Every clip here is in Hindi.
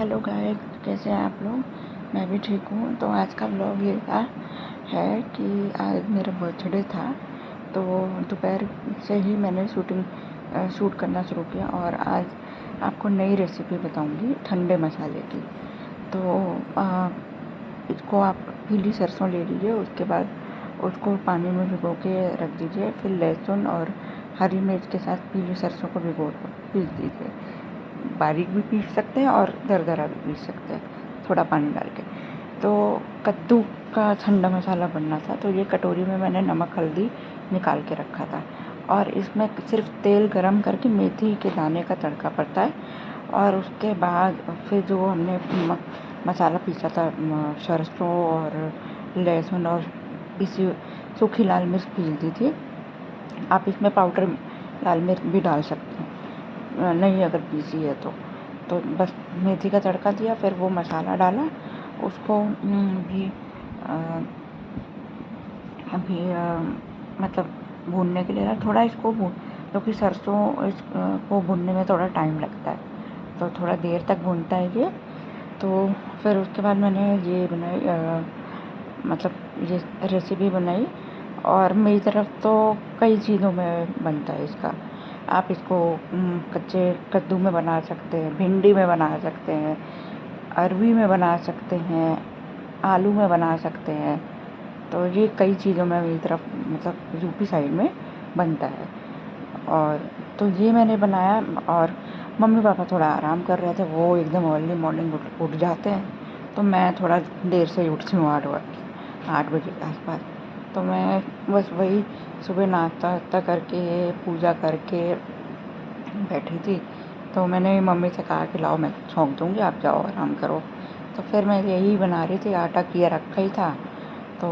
हेलो गाइस, कैसे हैं आप लोग। मैं भी ठीक हूँ। तो आज का ब्लॉग ये था है कि आज मेरा बर्थडे था। तो दोपहर से ही मैंने शूट करना शुरू किया और आज आपको नई रेसिपी बताऊंगी ठंडे मसाले की। तो इसको आप पीली सरसों ले लीजिए, उसके बाद उसको पानी में भिगो के रख दीजिए। फिर लहसुन और हरी मिर्च के साथ पीली सरसों को भिगो पीस दीजिए। बारीक भी पीस सकते हैं और दरदरा भी पीस सकते हैं, थोड़ा पानी डाल के। तो कद्दू का ठंडा मसाला बनना था, तो ये कटोरी में मैंने नमक हल्दी निकाल के रखा था और इसमें सिर्फ तेल गरम करके मेथी के दाने का तड़का पड़ता है। और उसके बाद फिर जो हमने मसाला पीसा था, सरसों और लहसुन और पीसी सूखी लाल मिर्च पीस दी थी। आप इसमें पाउडर लाल मिर्च भी डाल सकते हैं, नहीं अगर पीसी है तो बस मेथी का तड़का दिया, फिर वो मसाला डाला, उसको भी अभी मतलब भूनने के लिए रहा थोड़ा इसको क्योंकि सरसों को भूनने में थोड़ा टाइम लगता है, तो थोड़ा देर तक भूनता है ये। तो फिर उसके बाद मैंने ये बनाई, मतलब ये रेसिपी बनाई। और मेरी तरफ तो कई चीज़ों में बनता है इसका। आप इसको कच्चे कद्दू में बना सकते हैं, भिंडी में बना सकते हैं, अरवी में बना सकते हैं, आलू में बना सकते हैं। तो ये कई चीज़ों में मेरी तरफ मतलब यूपी साइड में बनता है। और तो ये मैंने बनाया। और मम्मी पापा थोड़ा आराम कर रहे थे, वो एकदम अर्ली मॉर्निंग उठ जाते हैं। तो मैं थोड़ा देर से ही उठती हूँ, 8 बजे के आसपास। तो मैं बस वही सुबह नाश्ता वास्ता करके पूजा करके बैठी थी। तो मैंने मम्मी से कहा कि लाओ मैं छौंक दूँगी, आप जाओ आराम करो। तो फिर मैं यही बना रही थी, आटा किया रखा ही था। तो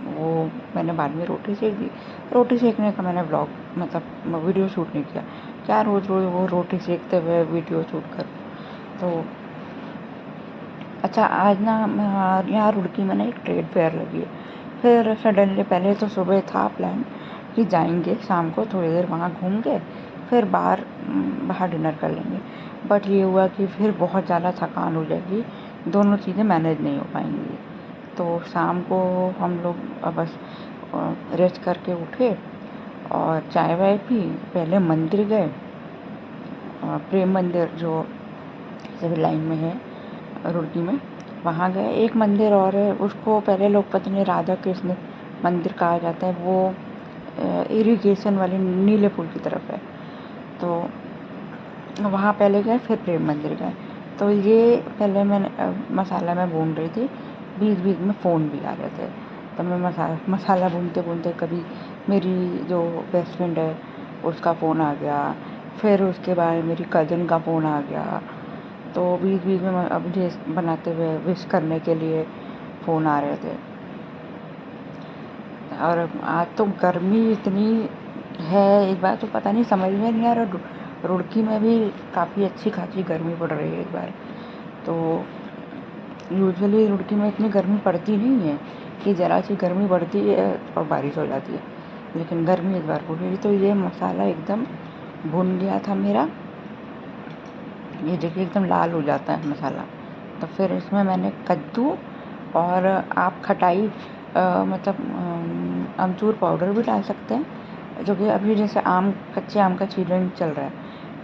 वो मैंने बाद में रोटी सेक दी। रोटी सेकने का मैंने ब्लॉग मतलब वीडियो शूट नहीं किया। क्या रोज़ रोज़ वो रोटी सेकते हुए वीडियो शूट करूँ। तो अच्छा, आज ना यहाँ रुड़की में ना एक ट्रेड फेयर लगी है। फिर सडनली पहले तो सुबह था प्लान कि जाएंगे शाम को थोड़ी देर वहाँ घूम के फिर बाहर डिनर कर लेंगे। बट ये हुआ कि फिर बहुत ज़्यादा थकान हो जाएगी, दोनों चीज़ें मैनेज नहीं हो पाएंगी। तो शाम को हम लोग बस रेस्ट करके उठे और चाय वाय पी। पहले मंदिर गए, प्रेम मंदिर जो सिविल लाइन में है रुड़की में, वहाँ गए। एक मंदिर और है, उसको पहले लोग पता नहीं राधा कृष्ण मंदिर कहा जाता है। वो इरिगेशन वाले नीले पुल की तरफ है। तो वहाँ पहले गए, फिर प्रेम मंदिर गए। तो ये पहले मैंने मसाला मैं भून रही थी, बीच बीच में फ़ोन भी आ रहे थे। तो मैं मसाला भूनते भूनते कभी मेरी जो बेस्ट फ्रेंड है उसका फ़ोन आ गया, फिर उसके बाद मेरी कज़न का फ़ोन आ गया। तो बीच बीच में अब मुझे बनाते हुए विश करने के लिए फ़ोन आ रहे थे। और आज तो गर्मी इतनी है, एक बार तो पता नहीं समझ में नहीं आ रहा, रुड़की में भी काफ़ी अच्छी खासी गर्मी पड़ रही है इस बार। तो यूजुअली रुड़की में इतनी गर्मी पड़ती नहीं है कि ज़रा सी गर्मी पड़ती है और बारिश हो जाती है, लेकिन गर्मी इस बार हो रही। तो ये मसाला एकदम भुन गया था मेरा, ये देखिए एकदम लाल हो जाता है मसाला। तो फिर इसमें मैंने कद्दू और आप खटाई मतलब अमचूर पाउडर भी डाल सकते हैं, जो कि अभी जैसे कच्चे आम का सीजन चल रहा है,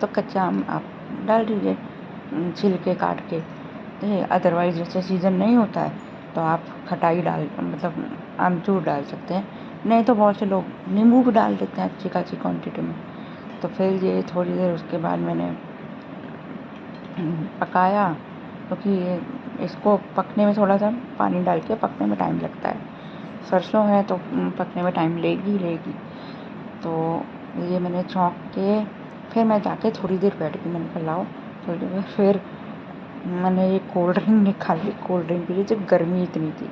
तो कच्चा आम आप डाल दीजिए छिलके काट के। अदरवाइज़ जैसे सीज़न नहीं होता है तो आप खटाई मतलब आमचूर डाल सकते हैं। नहीं तो बहुत से लोग नींबू भी डाल देते हैं अच्छी खासी क्वांटिटी में। तो फिर ये थोड़ी देर उसके बाद मैंने पकाया, क्योंकि इसको पकने में थोड़ा सा पानी डाल के पकने में टाइम लगता है। सरसों है तो पकने में टाइम लेगी। तो ये मैंने छौंक के फिर मैं जाके थोड़ी देर बैठ के मैंने कहा लाओ थोड़ी देर। फिर मैंने ये कोल्ड ड्रिंक निकाली, कोल्ड ड्रिंक पी ली जब गर्मी इतनी थी।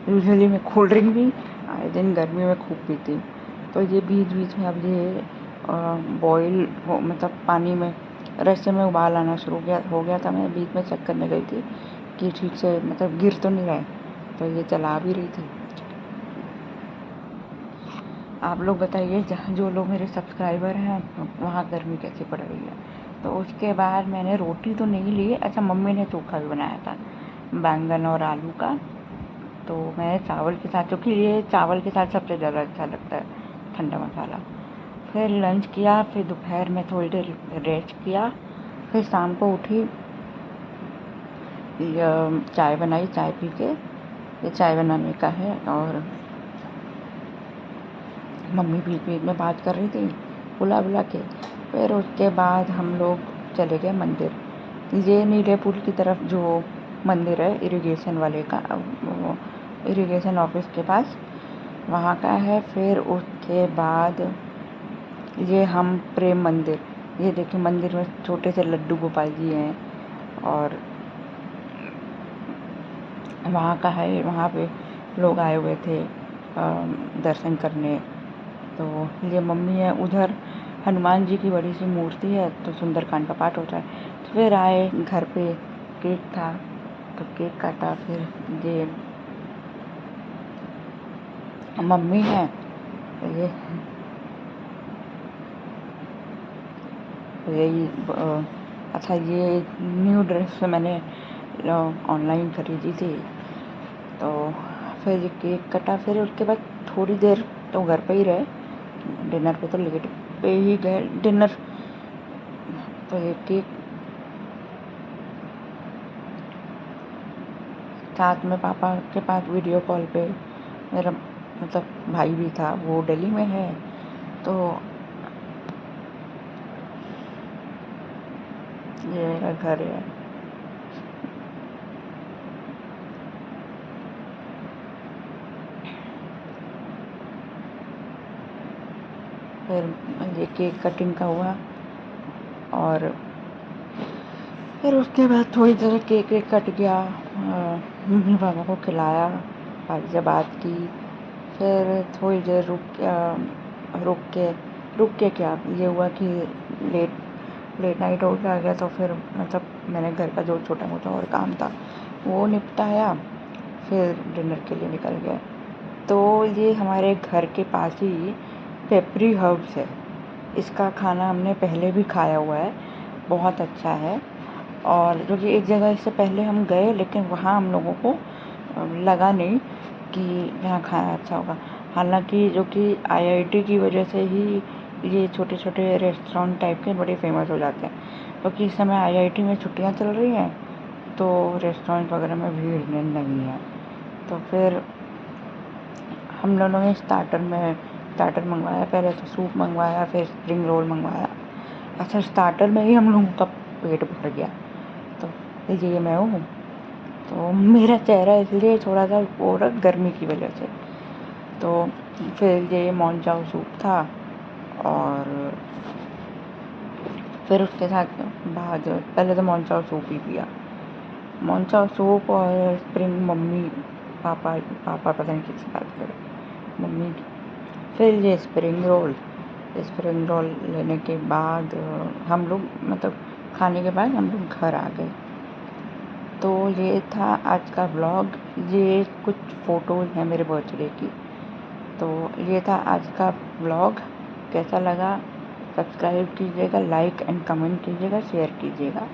यूजुअली मैं कोल्ड ड्रिंक भी आए दिन गर्मी में खूब पीती हूँ। तो ये बीच बीच में अब ये बॉईल हो मतलब पानी में रस्से में उबाल आना हो गया था। मैं बीच में चेक करने गई थी कि ठीक से मतलब गिर तो नहीं रहा है, तो ये चला भी रही थी। आप लोग बताइए, जहाँ जो लोग मेरे सब्सक्राइबर हैं वहाँ गर्मी कैसी पड़ रही है। तो उसके बाद मैंने रोटी तो नहीं ली। अच्छा, मम्मी ने चोखा भी बनाया था, बैंगन और आलू का। तो मैं चावल के साथ, क्योंकि ये चावल के साथ सबसे ज़्यादा अच्छा लगता है ठंडा मसाला। फिर लंच किया, फिर दोपहर में थोड़ी देर रेस्ट किया, फिर शाम को उठी, चाय बनाई, चाय पी के, ये चाय बनाने का है। और मम्मी बीच बीच में बात कर रही थी बुला बुला के। फिर उसके बाद हम लोग चले गए मंदिर, ये नीलेपुर की तरफ जो मंदिर है इरिगेशन वाले का, वो इरिगेशन ऑफिस के पास, वहाँ का है। फिर उसके बाद ये हम प्रेम मंदिर, ये देखिए मंदिर में छोटे से लड्डू गोपाल जी हैं, और वहाँ का है, वहाँ पे लोग आए हुए थे दर्शन करने। तो ये मम्मी है, उधर हनुमान जी की बड़ी सी मूर्ति है, तो सुंदरकांड का पाठ होता है। तो फिर आए घर पे, केक था तो केक काटा। फिर ये मम्मी है, ये यही अच्छा, ये न्यू ड्रेस मैंने ऑनलाइन खरीदी थी। तो फिर ये केक कटा। फिर उसके बाद थोड़ी देर तो घर पे ही रहे, डिनर पे तो लेट पे ही गए डिनर। तो ये केक साथ में पापा के पास वीडियो कॉल पे मेरा मतलब भाई भी था, वो दिल्ली में है। तो ये मेरा घर है। फिर ये केक कटिंग का हुआ, और फिर उसके बाद थोड़ी देर केक वेक कट गया, मम्मी पापा को खिलाया, भाई से बात की। फिर थोड़ी देर रुक के क्या ये हुआ कि लेट लेट नाइट हो गया। तो फिर मतलब मैंने घर का जो छोटा मोटा और काम था वो निपटाया, फिर डिनर के लिए निकल गए। तो ये हमारे घर के पास ही पेपरी हर्ब्स है, इसका खाना हमने पहले भी खाया हुआ है, बहुत अच्छा है। और जो कि एक जगह इससे पहले हम गए, लेकिन वहाँ हम लोगों को लगा नहीं कि यहाँ खाना अच्छा होगा। हालांकि जो कि आईआईटी की वजह से ही ये छोटे छोटे रेस्टोरेंट टाइप के बड़े फेमस हो जाते हैं, क्योंकि इस समय आईआईटी में छुट्टियाँ चल रही हैं, तो रेस्टोरेंट वगैरह में भीड़ नहीं है। तो फिर हम लोगों ने स्टार्टर मंगवाया, पहले तो सूप मंगवाया, फिर स्प्रिंग रोल मंगवाया। अच्छा, स्टार्टर में ही हम लोगों का पेट भर गया। तो ये मैं हूँ, तो मेरा चेहरा इसलिए थोड़ा सा हो रहा गर्मी की वजह से। तो फिर ये मोनचाओ सूप था, और फिर उसके साथ बाद पहले तो मोनचाओ सूप ही पिया, मोनचाओ सूप। और स्प्रिंग मम्मी पापा पापा पता नहीं किससे बात करें, मम्मी की। फिर ये स्प्रिंग रोल लेने के बाद हम लोग मतलब खाने के बाद हम लोग घर आ गए। तो ये था आज का ब्लॉग, ये कुछ फ़ोटोज़ हैं मेरे बर्थडे की। तो ये था आज का ब्लॉग, कैसा लगा सब्सक्राइब कीजिएगा, लाइक एंड कमेंट कीजिएगा, शेयर कीजिएगा।